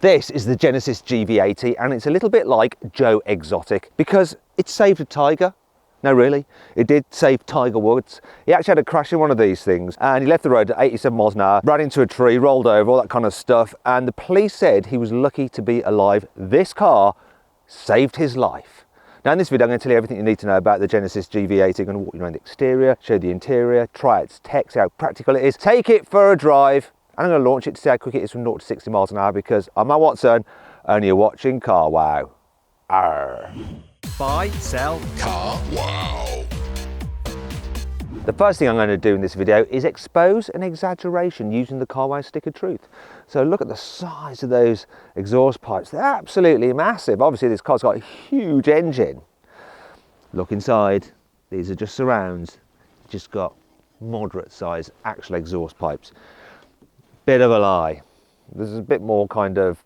This is the Genesis GV80 and it's a little bit like Joe Exotic because it saved a tiger. No, really, it did save Tiger Woods. He actually had a crash in one of these things and he left the road at 87 miles an hour, ran into a tree, rolled over, all that kind of stuff. And the police said he was lucky to be alive. This car saved his life. Now in this video, I'm going to tell you everything you need to know about the Genesis GV80. I'm going to walk you around the exterior, show you the interior, try its tech, see how practical it is, take it for a drive. And I'm going to launch it to see how quick it is from 0 to 60 miles an hour because I'm Matt Watson and you're watching Carwow. Arr. Buy, sell, Carwow. The first thing I'm going to do in this video is expose an exaggeration using the Carwow stick of truth. So look at the size of those exhaust pipes. They're absolutely massive. Obviously this car's got a huge engine. Look inside. These are just surrounds. Just got moderate size actual exhaust pipes. Bit of a lie. There's a bit more kind of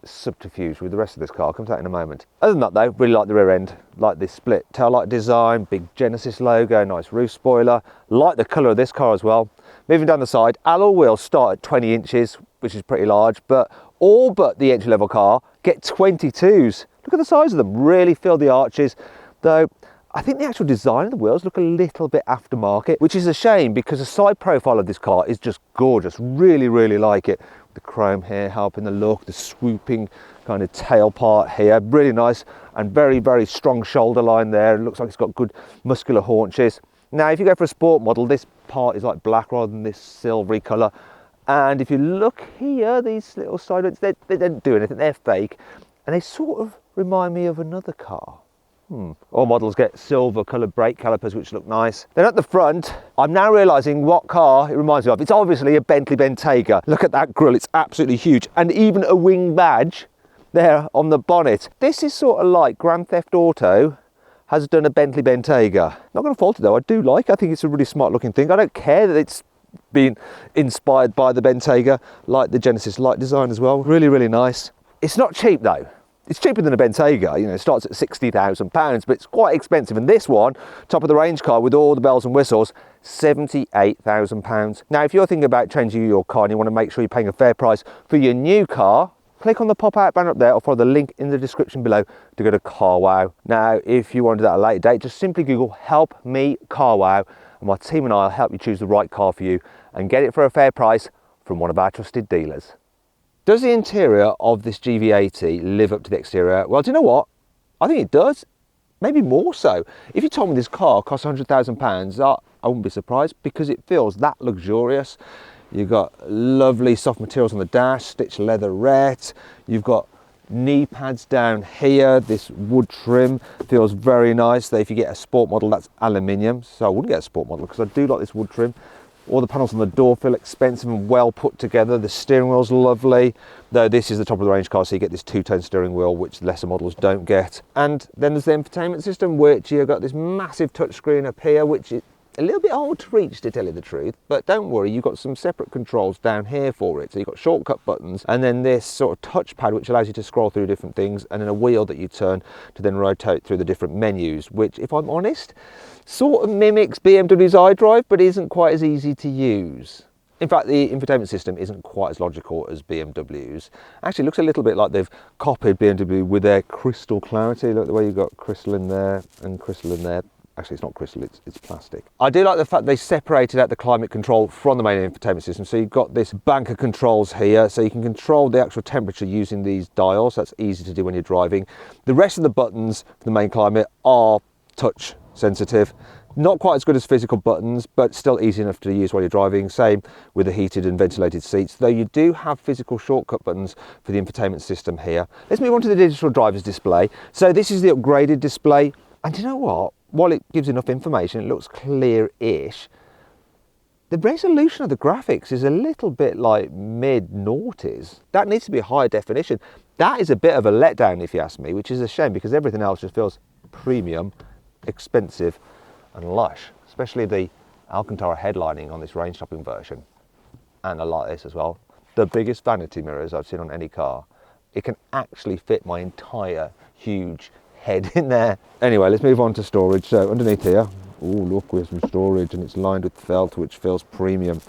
subterfuge with the rest of this car. I'll come to that in a moment. Other than that though, really like the rear end. Like this split taillight design, big Genesis logo, nice roof spoiler. Like the colour of this car as well. Moving down the side, alloy wheels start at 20 inches, which is pretty large, but all but the entry level car get 22s. Look at the size of them, really fill the arches. Though I think the actual design of the wheels look a little bit aftermarket, which is a shame because the side profile of this car is just gorgeous. Really, really like it. The chrome here helping the look, the swooping kind of tail part here, really nice and very, very strong shoulder line there. It looks like it's got good muscular haunches. Now, if you go for a sport model, this part is like black rather than this silvery colour. And if you look here, these little side vents, they don't do anything, they're fake. And they sort of remind me of another car. All models get silver coloured brake calipers which look nice. Then at the front, I'm now realising what car it reminds me of. It's obviously a Bentley Bentayga. Look at that grille, it's absolutely huge. And even a wing badge there on the bonnet. This is sort of like Grand Theft Auto has done a Bentley Bentayga. Not going to fault it though, I think it's a really smart looking thing. I don't care that it's been inspired by the Bentayga, like the Genesis light design as well. Really, really nice. It's not cheap though. It's cheaper than a Bentayga, you know, it starts at £60,000, but it's quite expensive. And this one, top of the range car with all the bells and whistles, £78,000. Now, if you're thinking about changing your car and you want to make sure you're paying a fair price for your new car, click on the pop-out banner up there or follow the link in the description below to go to Carwow. Now, if you want to do that at a later date, just simply Google Help Me Carwow and my team and I will help you choose the right car for you and get it for a fair price from one of our trusted dealers. Does the interior of this GV80 live up to the exterior? Well, do you know what? I think it does. Maybe more so. If you told me this car costs £100,000, I wouldn't be surprised because it feels that luxurious. You've got lovely soft materials on the dash, stitched leatherette. You've got knee pads down here. This wood trim feels very nice. Though if you get a sport model, that's aluminium. So I wouldn't get a sport model because I do like this wood trim. All the panels on the door feel expensive and well put together. The steering wheel's lovely, though this is the top of the range car, so you get this two-tone steering wheel, which lesser models don't get. And then there's the infotainment system, which you've got this massive touchscreen up here, which is a little bit hard to reach, to tell you the truth, but don't worry, you've got some separate controls down here for it. So you've got shortcut buttons and then this sort of touchpad which allows you to scroll through different things, and then a wheel that you turn to then rotate through the different menus, which, if I'm honest, sort of mimics BMW's iDrive but isn't quite as easy to use. In fact, the infotainment system isn't quite as logical as BMW's. Actually, it looks a little bit like they've copied BMW with their crystal clarity. Look at the way you've got crystal in there and crystal in there. Actually, it's not crystal, it's plastic. I do like the fact they separated out the climate control from the main infotainment system. So you've got this bank of controls here, so you can control the actual temperature using these dials. That's easy to do when you're driving. The rest of the buttons for the main climate are touch sensitive. Not quite as good as physical buttons, but still easy enough to use while you're driving. Same with the heated and ventilated seats, though you do have physical shortcut buttons for the infotainment system here. Let's move on to the digital driver's display. So this is the upgraded display. And you know what? While it gives enough information, it looks clear-ish. The resolution of the graphics is a little bit like mid-noughties. That needs to be higher definition. That is a bit of a letdown, if you ask me, which is a shame because everything else just feels premium, expensive and lush, especially the Alcantara headlining on this range topping version. And I like this as well. The biggest vanity mirrors I've seen on any car. It can actually fit my entire huge head in there. Anyway, let's move on to storage. So underneath here, oh look, we have some storage and it's lined with felt, which feels premium.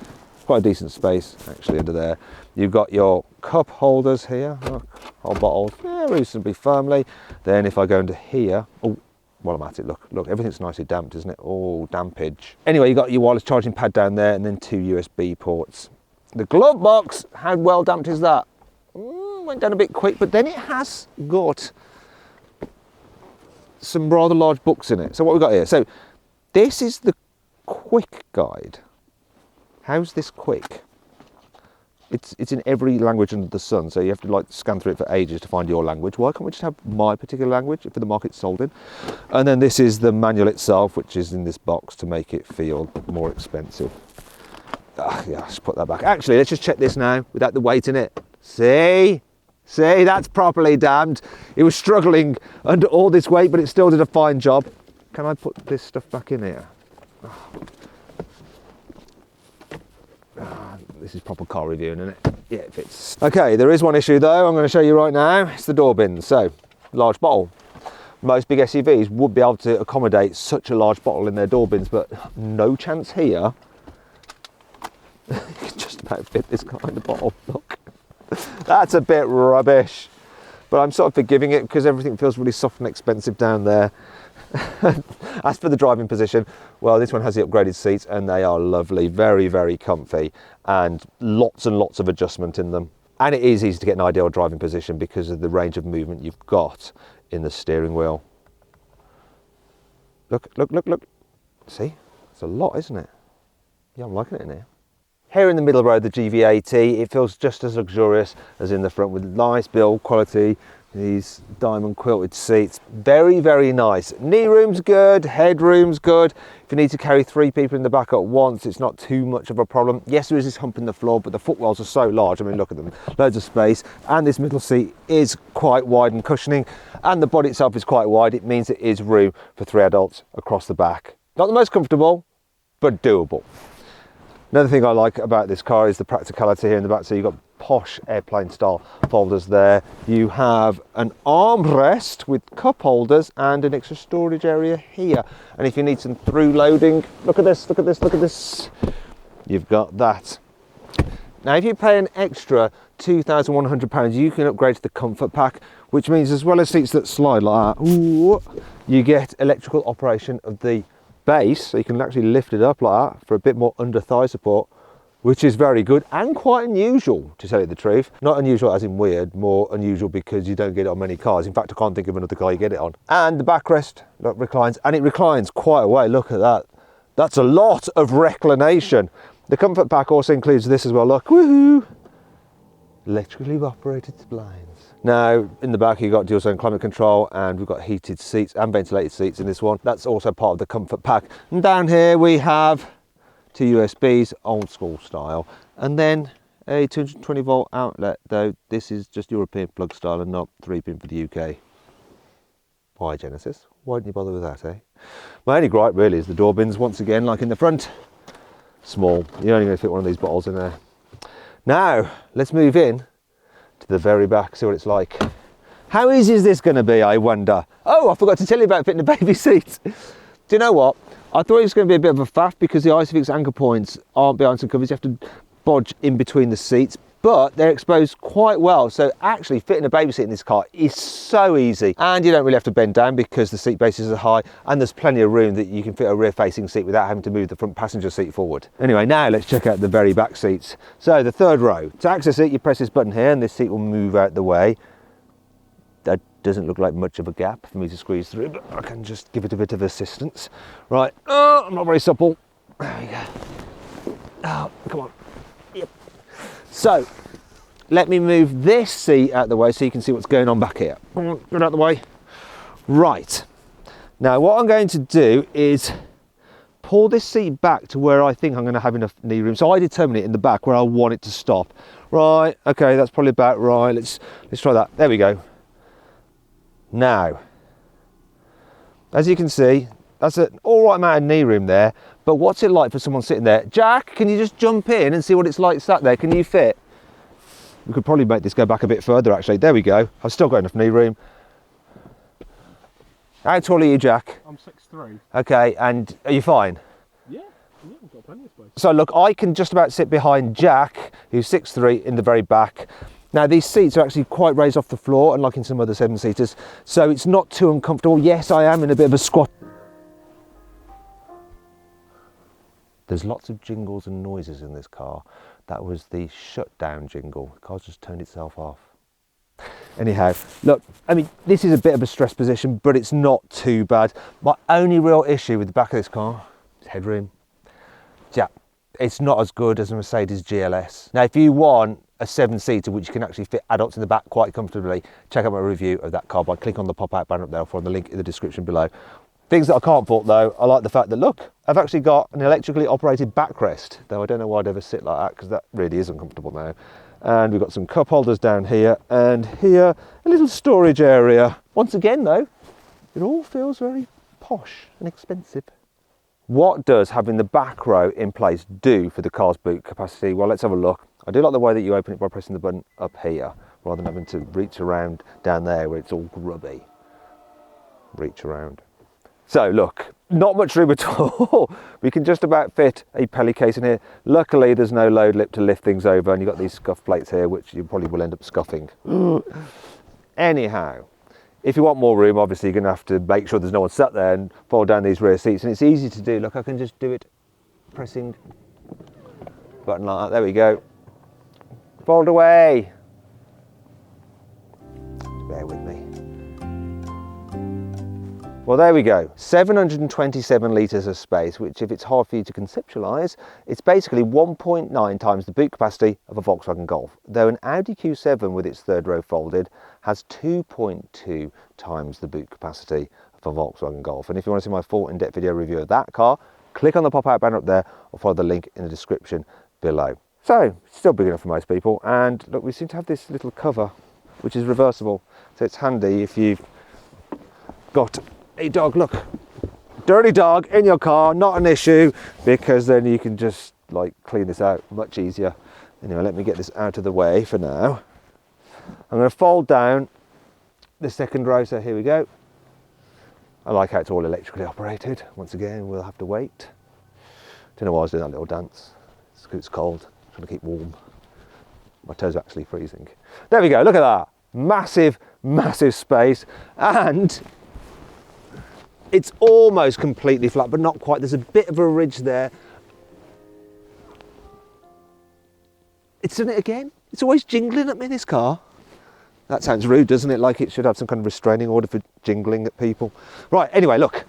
Quite a decent space actually under there. You've got your cup holders here. Look, hold bottles reasonably firmly. Then if I go into here, oh, while I'm at it, look, everything's nicely damped, isn't it? Oh, dampage. Anyway, you got your wireless charging pad down there, and then 2 USB ports. The glove box, how well damped is that? Went down a bit quick, but then it has got some rather large books in it. So what we've got here, so this is the quick guide. How's this quick? It's in every language under the sun, so you have to like scan through it for ages to find your language. Why can't we just have my particular language for the market it's sold in? And then this is the manual itself, which is in this box to make it feel more expensive. Yeah, let's put that back. Actually, let's just check this now without the weight in it. See, that's properly damped. It was struggling under all this weight, but it still did a fine job. Can I put this stuff back in here? This is proper car reviewing, isn't it? Yeah, it fits. Okay, there is one issue though, I'm going to show you right now. It's the door bins. So, large bottle. Most big SUVs would be able to accommodate such a large bottle in their door bins, but no chance here. You can just about fit this kind of bottle. Look, that's a bit rubbish, but I'm sort of forgiving it because everything feels really soft and expensive down there. As for the driving position, well, this one has the upgraded seats and they are lovely, very, very comfy, and lots of adjustment in them. And it is easy to get an ideal driving position because of the range of movement you've got in the steering wheel. Look. See, it's a lot, isn't it? Yeah, I'm liking it in here. Here in the middle row, the GV80, it feels just as luxurious as in the front with nice build quality, these diamond quilted seats. Very, very nice. Knee room's good, headroom's good. If you need to carry 3 people in the back at once, it's not too much of a problem. Yes, there is this hump in the floor, but the footwells are so large. I mean, look at them, loads of space. And this middle seat is quite wide and cushioning, and the body itself is quite wide. It means it is room for 3 adults across the back. Not the most comfortable, but doable. Another thing I like about this car is the practicality here in the back. So you've got posh airplane style folders there. You have an armrest with cup holders and an extra storage area here. And if you need some through loading, look at this. You've got that. Now, if you pay an extra £2,100, you can upgrade to the comfort pack, which means as well as seats that slide like that, you get electrical operation of the base, so you can actually lift it up like that for a bit more under thigh support, which is very good and quite unusual, to tell you the truth. Not unusual as in weird, more unusual because you don't get it on many cars. In fact, I can't think of another car you get it on. And the backrest, look, reclines, and it reclines quite a way. Look at that. That's a lot of reclination. The comfort pack also includes this as well. Look, woohoo! Electrically operated blinds. Now, in the back, you've got dual zone climate control, and we've got heated seats and ventilated seats in this one. That's also part of the comfort pack. And down here we have 2 USBs, old school style, and then a 220 volt outlet, though this is just European plug style and not 3-pin for the UK. Why, Genesis? Why didn't you bother with that, eh? My only gripe really is the door bins, once again, like in the front. Small. You're only going to fit one of these bottles in there. Now, let's move in to the very back, see what it's like. How easy is this going to be, I wonder? Oh, I forgot to tell you about fitting the baby seats. Do you know what? I thought it was going to be a bit of a faff because the Isofix anchor points aren't behind some covers. You have to bodge in between the seats, but they're exposed quite well. So actually fitting a baby seat in this car is so easy. And you don't really have to bend down because the seat bases are high, and there's plenty of room that you can fit a rear facing seat without having to move the front passenger seat forward. Anyway, now let's check out the very back seats. So the third row, to access it, you press this button here and this seat will move out the way. That doesn't look like much of a gap for me to squeeze through, but I can just give it a bit of assistance. Right, oh, I'm not very supple. There we go. Oh, come on. Yep. So, let me move this seat out the way so you can see what's going on back here. Get out the way. Right. Now, what I'm going to do is pull this seat back to where I think I'm going to have enough knee room. So I determine it in the back where I want it to stop. Right, okay, that's probably about right. Let's try that. There we go. Now, as you can see, that's an all right amount of knee room there, but what's it like for someone sitting there? Jack, can you just jump in and see what it's like sat there? Can you fit? We could probably make this go back a bit further, actually. There we go. I've still got enough knee room. How tall are you, Jack? I'm 6'3". Okay, and are you fine? Yeah, I've got plenty of space. So look, I can just about sit behind Jack, who's 6'3", in the very back. Now these seats are actually quite raised off the floor, unlike in some other 7-seaters, so it's not too uncomfortable. Yes, I am in a bit of a squat. There's lots of jingles and noises in this car. That was the shutdown jingle. The car's just turned itself off. Anyhow, look, I mean, this is a bit of a stress position, but it's not too bad. My only real issue with the back of this car is headroom. Yeah, it's not as good as a Mercedes GLS. Now, if you want a 7-seater which can actually fit adults in the back quite comfortably, check out my review of that car by clicking on the pop-out banner up there or from the link in the description below. Things that I can't fault though, I like the fact that, look, I've actually got an electrically operated backrest, though I don't know why I'd ever sit like that because that really is uncomfortable now. And we've got some cup holders down here, and here a little storage area. Once again though, it all feels very posh and expensive. What does having the back row in place do for the car's boot capacity? Well, let's have a look. I do like the way that you open it by pressing the button up here, rather than having to reach around down there where it's all grubby. Reach around. So look, not much room at all. We can just about fit a pelly case in here. Luckily there's no load lip to lift things over, and you've got these scuff plates here which you probably will end up scuffing. Anyhow, if you want more room, obviously you're going to have to make sure there's no one sat there and fold down these rear seats, and it's easy to do. Look, I can just do it pressing button like that. There we go. Fold away. Bear with me. Well, there we go, 727 litres of space, which if it's hard for you to conceptualise, it's basically 1.9 times the boot capacity of a Volkswagen Golf, though an Audi Q7 with its third row folded has 2.2 times the boot capacity of a Volkswagen Golf. And if you want to see my full in-depth video review of that car, click on the pop-out banner up there or follow the link in the description below. So, still big enough for most people, and look, we seem to have this little cover, which is reversible, so it's handy if you've got a dog, look, dirty dog in your car, not an issue, because then you can just like clean this out much easier. Anyway, let me get this out of the way for now. I'm going to fold down the second row, so here we go. I like how it's all electrically operated. Once again, we'll have to wait. Don't know why I was doing that little dance. It's cold, I'm trying to keep warm. My toes are actually freezing. There we go, look at that. Massive, massive space, and it's almost completely flat, but not quite. There's a bit of a ridge there. It's done it again. It's always jingling at me, this car. That sounds rude, doesn't it? Like it should have some kind of restraining order for jingling at people. Right, anyway, look.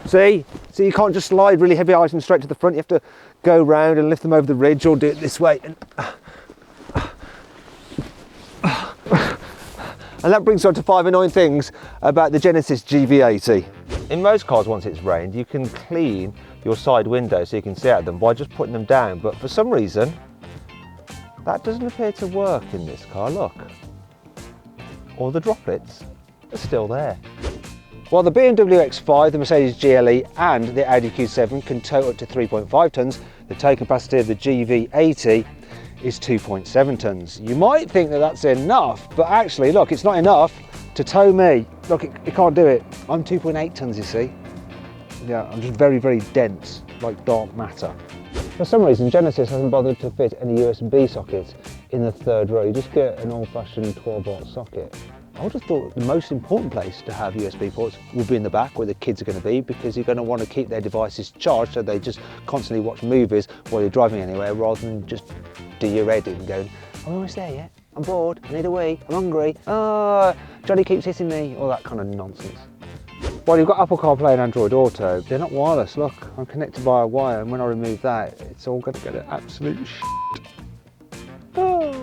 See? So you can't just slide really heavy items straight to the front. You have to go round and lift them over the ridge, or do it this way. And that brings us on to 5 annoying things about the Genesis GV80. In most cars, once it's rained, you can clean your side windows so you can see out them by just putting them down. But for some reason, that doesn't appear to work in this car, look. All the droplets are still there. While the BMW X5, the Mercedes GLE and the Audi Q7 can tow up to 3.5 tonnes, the tow capacity of the GV80 is 2.7 tonnes. You might think that that's enough, but actually, look, it's not enough to tow me. Look, it can't do it. I'm 2.8 tonnes, you see. Yeah, I'm just very, very dense, like dark matter. For some reason, Genesis hasn't bothered to fit any USB sockets in the third row. You just get an old-fashioned 12-volt socket. I would have thought the most important place to have USB ports would be in the back where the kids are going to be, because you're going to want to keep their devices charged so they just constantly watch movies while you're driving anywhere, rather than just do your edit and going, I'm almost there yet, I'm bored, I need a wee, I'm hungry, Johnny keeps hitting me, all that kind of nonsense. Well, you've got Apple CarPlay and Android Auto. They're not wireless, look, I'm connected by a wire, and when I remove that, it's all going to get an absolute shit. Oh.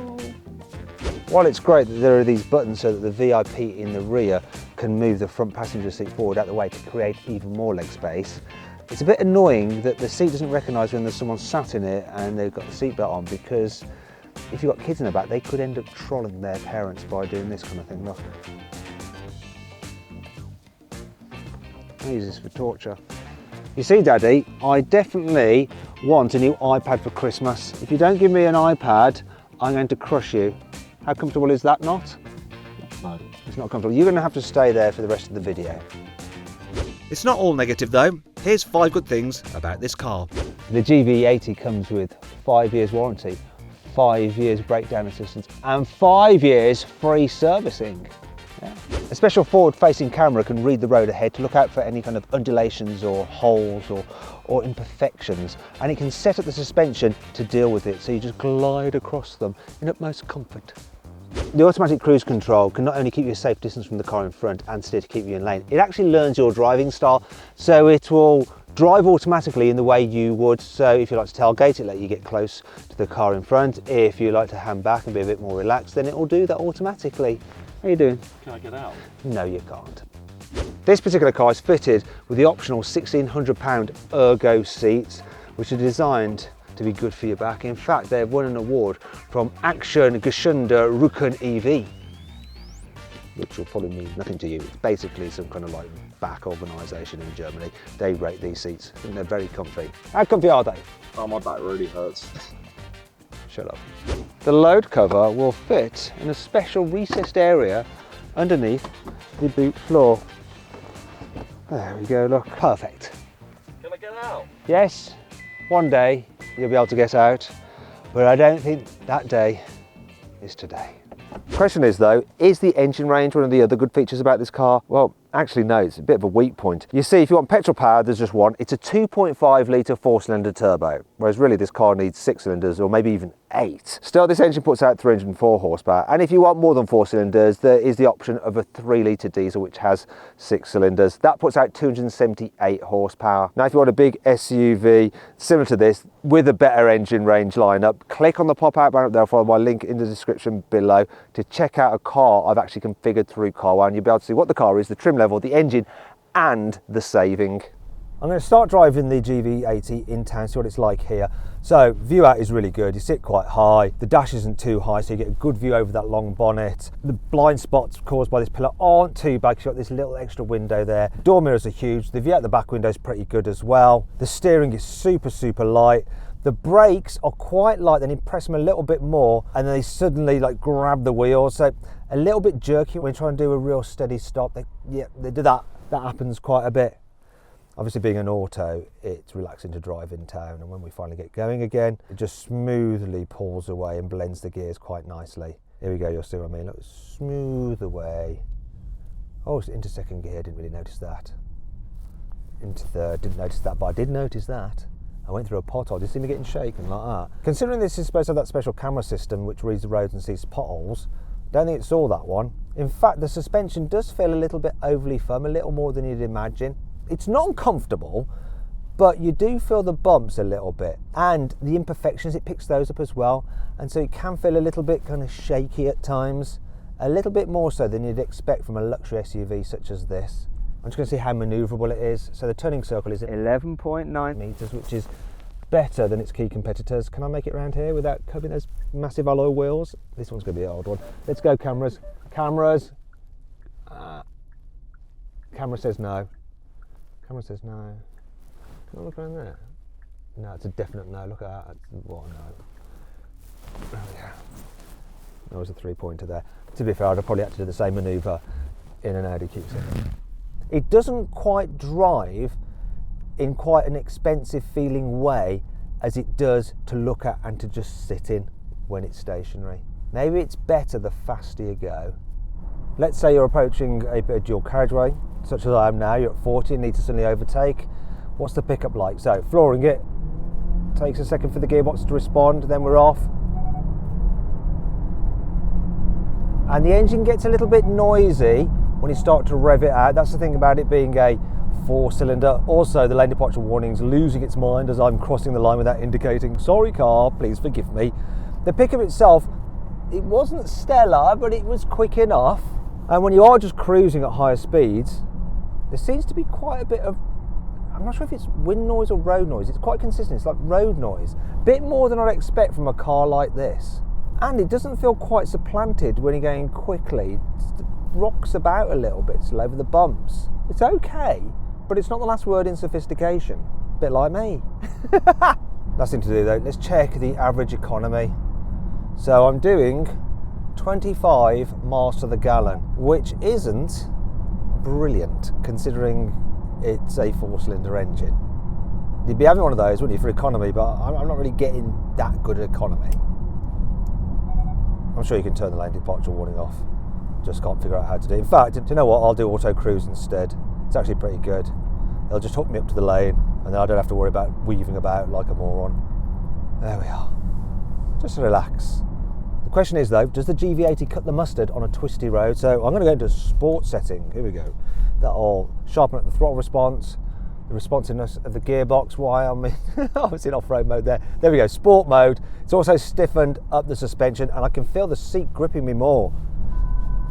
While it's great that there are these buttons so that the VIP in the rear can move the front passenger seat forward out the way to create even more leg space, it's a bit annoying that the seat doesn't recognise when there's someone sat in it and they've got the seatbelt on, because if you've got kids in the back, they could end up trolling their parents by doing this kind of thing. Look. I use this for torture. You see, Daddy, I definitely want a new iPad for Christmas. If you don't give me an iPad, I'm going to crush you. How comfortable is that not? No, it's not comfortable. You're going to have to stay there for the rest of the video. It's not all negative though. Here's 5 good things about this car. The GV80 comes with 5 years warranty, 5 years breakdown assistance and 5 years free servicing. Yeah. A special forward-facing camera can read the road ahead to look out for any kind of undulations or holes or imperfections, and it can set up the suspension to deal with it, so you just glide across them in utmost comfort. The automatic cruise control can not only keep you a safe distance from the car in front and steer to keep you in lane, it actually learns your driving style, so it will drive automatically in the way you would. So if you like to tailgate, it let you get close to the car in front. If you like to hand back and be a bit more relaxed, then it will do that automatically. How are you doing? Can I get out? No, you can't. This particular car is fitted with the optional £1,600 ergo seats, which are designed to be good for your back. In fact, they've won an award from Action Gesunde Rücken EV, which will probably mean nothing to you. It's basically some kind of like back organisation in Germany. They rate these seats and they're very comfy. How comfy are they? Oh, my back really hurts. Shut up. The load cover will fit in a special recessed area underneath the boot floor. There we go, look, perfect. Can I get out? Yes, one day you'll be able to get out, but I don't think that day is today. Question is though, is the engine range one of the other good features about this car? Well, actually no, it's a bit of a weak point. You see, if you want petrol power, there's just one. It's a 2.5 litre 4-cylinder turbo, whereas really this car needs 6 cylinders or maybe even 8. Still, this engine puts out 304 horsepower, and if you want more than 4 cylinders, there is the option of a 3 litre diesel which has 6 cylinders. That puts out 278 horsepower. Now if you want a big SUV similar to this with a better engine range lineup, click on the pop-out banner up there, follow my link in the description below to check out a car I've actually configured through carwow, and you'll be able to see what the car is, the trim level, the engine and the saving. I'm going to start driving the GV80 in town, see what it's like here. So view out is really good, you sit quite high, the dash isn't too high so you get a good view over that long bonnet. The blind spots caused by this pillar aren't too bad because you've got this little extra window there. Door mirrors are huge, the view out the back window is pretty good as well. The steering is super light. The brakes are quite light, then you press them a little bit more and they suddenly like grab the wheels, so a little bit jerky when you try and do a real steady stop. They do that happens quite a bit. Obviously being an auto, it's relaxing to drive in town, and when we finally get going again, it just smoothly pulls away and blends the gears quite nicely. Here we go, you'll see what I mean. Look, smooth away. Oh, it's into second gear, didn't really notice that. Into third, didn't notice that, but I did notice that. I went through a pothole, did you see me getting shaken like that? Considering this is supposed to have that special camera system which reads the roads and sees potholes, don't think it saw that one. In fact, the suspension does feel a little bit overly firm, a little more than you'd imagine. It's not uncomfortable, but you do feel the bumps a little bit, and the imperfections, it picks those up as well, and so it can feel a little bit kind of shaky at times, a little bit more so than you'd expect from a luxury SUV such as this. I'm just going to see how manoeuvrable it is. So the turning circle is at 11.9 metres, which is better than its key competitors. Can I make it round here without covering those massive alloy wheels? This one's going to be an old one. Let's go, cameras. Cameras. Camera says no. Camera says no. Can I look around there? No, it's a definite no. Look at that. What a no. Oh yeah. There was a 3-pointer there. To be fair, I'd have probably had to do the same manoeuvre in an Audi Q7. It doesn't quite drive in quite an expensive feeling way as it does to look at and to just sit in when it's stationary. Maybe it's better the faster you go. Let's say you're approaching a dual carriageway, such as I am now, you're at 40 and need to suddenly overtake. What's the pickup like? So flooring it, takes a second for the gearbox to respond, then we're off. And the engine gets a little bit noisy when you start to rev it out. That's the thing about it being a 4-cylinder. Also, the lane departure warning's losing its mind as I'm crossing the line without indicating, sorry car, please forgive me. The pickup itself, it wasn't stellar, but it was quick enough. And when you are just cruising at higher speeds, there seems to be quite a bit of, I'm not sure if it's wind noise or road noise, it's quite consistent, it's like road noise. Bit more than I'd expect from a car like this. And it doesn't feel quite supplanted when you're going quickly. It rocks about a little bit still over the bumps. It's okay, but it's not the last word in sophistication. Bit like me. Nothing to do though. Let's check the average economy. So I'm doing 25 miles to the gallon, which isn't brilliant considering it's a 4-cylinder engine. You'd be having one of those, wouldn't you, for economy, but I'm not really getting that good economy. I'm sure you can turn the lane departure warning off. Just can't figure out how to do it. In fact, do you know what? I'll do auto cruise instead. It's actually pretty good. It'll just hook me up to the lane and then I don't have to worry about weaving about like a moron. There we are. Just relax. The question is though, does the GV80 cut the mustard on a twisty road? So I'm going to go into sport setting. Here we go. That'll sharpen up the throttle response, the responsiveness of the gearbox while I'm in, I was in off-road mode there. There we go, sport mode. It's also stiffened up the suspension and I can feel the seat gripping me more.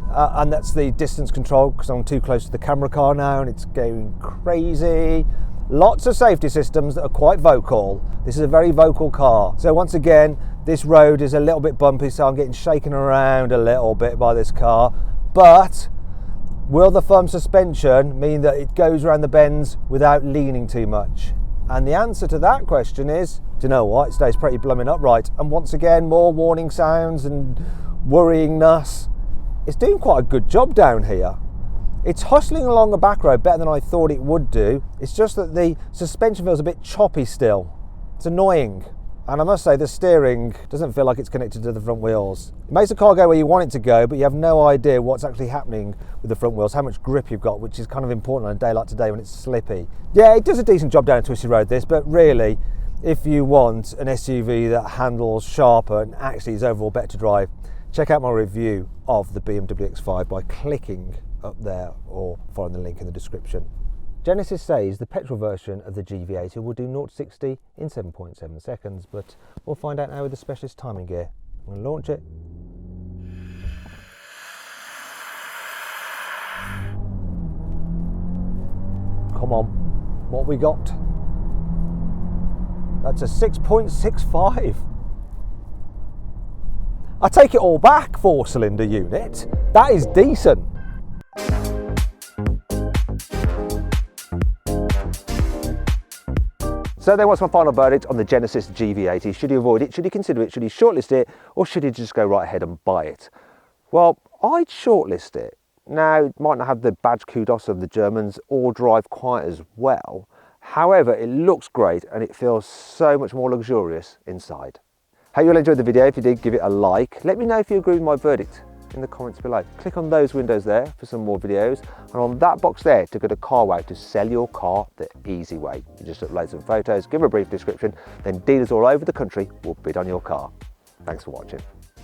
And that's the distance control because I'm too close to the camera car now and it's going crazy. Lots of safety systems that are quite vocal. This is a very vocal car. So once again, this road is a little bit bumpy, so I'm getting shaken around a little bit by this car. But will the firm suspension mean that it goes around the bends without leaning too much? And the answer to that question is, do you know what? It stays pretty blooming upright. And once again, more warning sounds and worryingness. It's doing quite a good job down here. It's hustling along the back road better than I thought it would do. It's just that the suspension feels a bit choppy still. It's annoying. And I must say the steering doesn't feel like it's connected to the front wheels. It makes the car go where you want it to go, but you have no idea what's actually happening with the front wheels, how much grip you've got, which is kind of important on a day like today when it's slippy. Yeah, it does a decent job down a twisty road this, but really, if you want an SUV that handles sharper and actually is overall better to drive, check out my review of the BMW X5 by clicking up there or following the link in the description. Genesis says the petrol version of the GV80 will do 0 to 60 in 7.7 seconds, but we'll find out now with the specialist timing gear. I'm going to launch it. Come on, what we got? That's a 6.65. I take it all back, 4-cylinder unit. That is decent. So then what's my final verdict on the Genesis GV80? Should you avoid it? Should you consider it? Should you shortlist it? Or should you just go right ahead and buy it? Well, I'd shortlist it. Now, it might not have the badge kudos of the Germans or drive quite as well. However, it looks great and it feels so much more luxurious inside. Hope you all enjoyed the video. If you did, give it a like. Let me know if you agree with my verdict in the comments below. Click on those windows there for some more videos, and on that box there to go to Carwow to sell your car the easy way. You just upload some photos, give a brief description, then dealers all over the country will bid on your car. Thanks for watching.